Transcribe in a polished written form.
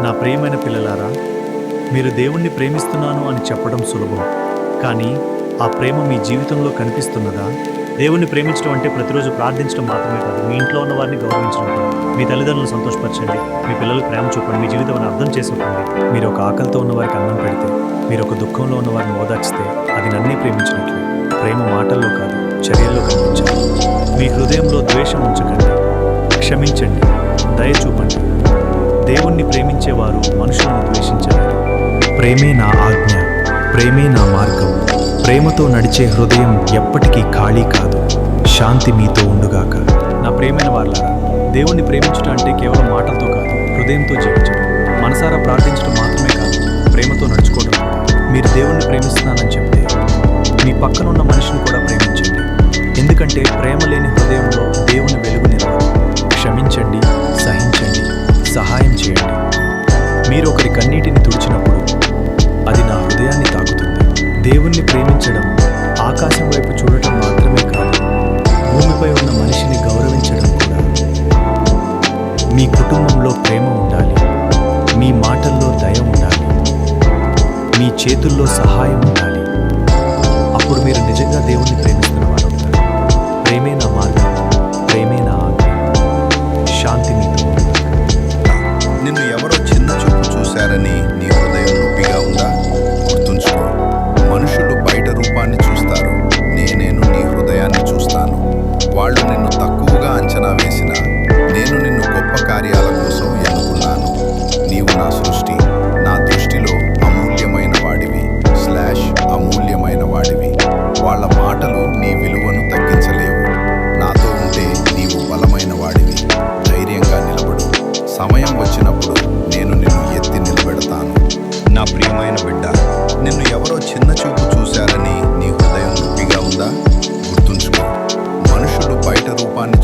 నా ప్రియమైన పిల్లలారా, మీరు దేవుణ్ణి ప్రేమిస్తున్నాను అని చెప్పడం సులభం, కానీ ఆ ప్రేమ మీ జీవితంలో కనిపిస్తున్నదా? దేవుణ్ణి ప్రేమించడం అంటే ప్రతిరోజు ప్రార్థించడం మాత్రమే కాదు, మీ ఇంట్లో ఉన్న వారిని గౌరవించడం కూడా. మీ తల్లిదండ్రులను సంతోషపరచండి, మీ పిల్లలకు ప్రేమ చూపండి, మీ జీవితాన్ని అర్థం చేసుకోండి. మీరు ఒక ఆకలితో ఉన్న వారికి అన్నం పెడితే, మీరు ఒక దుఃఖంలో ఉన్న వారిని ఓదార్చితే, అది నన్నే ప్రేమించినట్లు. ప్రేమ మాటల్లో కాదు, చర్యల్లో కనిపించాలి. మీ హృదయంలో ద్వేషం ఉంచకండి, క్షమించండి, దయ చూపండి. దేవుణ్ణి ప్రేమించేవారు మనుషులను ద్వేషించలేరు. ప్రేమే నా ఆజ్ఞ, ప్రేమే నా మార్గం. ప్రేమతో నడిచే హృదయం ఎప్పటికీ ఖాళీ కాదు. శాంతి మీతో ఉండుగాక. నా ప్రేమైన వాళ్ళారా, దేవుణ్ణి ప్రేమించడం అంటే కేవలం మాటలతో కాదు, హృదయంతో జీవించడం. మనసారా ప్రార్థించడం మాత్రమే కాదు, ప్రేమతో నడుచుకోవడం కూడా. మీరు దేవుణ్ణి ప్రేమిస్తున్నానని చెప్తే మీ పక్కనున్న మనిషిని కూడా ప్రేమించండి. ఎందుకంటే ప్రేమ లేని హృదయంలో దేవుని వెలుగు నిలవదు. క్షమించండి, సహించండి, సహాయం చేయండి. మీరు ఒకరి కన్నీటిని తుడిచినప్పుడు అది నా హృదయాన్ని తాకుతుంది. దేవుణ్ణి ప్రేమించడం ఆకాశం వైపు చూడటం మాత్రమే కాదు, భూమిపై ఉన్న మనిషిని గౌరవించడం కూడా. మీ కుటుంబంలో ప్రేమ ఉండాలి, మీ మాటల్లో దయ ఉండాలి, మీ చేతుల్లో సహాయం ఉండాలి. అప్పుడు మీరు నిజంగా దేవుణ్ణి ప్రేమిస్తున్న వారు అవుతారు. ప్రేమే నా మార్గం, ప్రేమే నా ఆజ్ఞ. శాంతి మీతో ఉండుగాక. నిన్ను ఎవరో చిన్న చూపు చూశారని నీ హృదయం నొప్పిగా ఉందా? గుర్తుంచుకో, మనుషులు బయట రూపాన్ని చూస్తారు, నేను నీ హృదయాన్ని చూస్తాను. వాళ్ళు నిన్ను తక్కువగా అంచనా వేసినా నేను నిన్ను గొప్ప కార్యాల కోసం ఎన్నుకున్నాను. నీవు నా సృష్టి, నా దృష్టిలో అమూల్యమైన వాడివి అమూల్యమైన వాడివి. వాళ్ళ మాటలు నీ విలువను తగ్గించలేవు. నాతో ఉంటే నీవు బలమైన వాడివి. ధైర్యంగా నిలబడు. సమయం వచ్చినప్పుడు నేను నిన్ను ఎత్తి నిలబెడతాను. నా ప్రియమైన బిడ్డ, నిన్ను ఎవరో చిన్న చూపు చూశారని నీ హృదయం నొప్పిగా ఉందా? గుర్తుంచుకో, మనుషులు బయట రూపాన్ని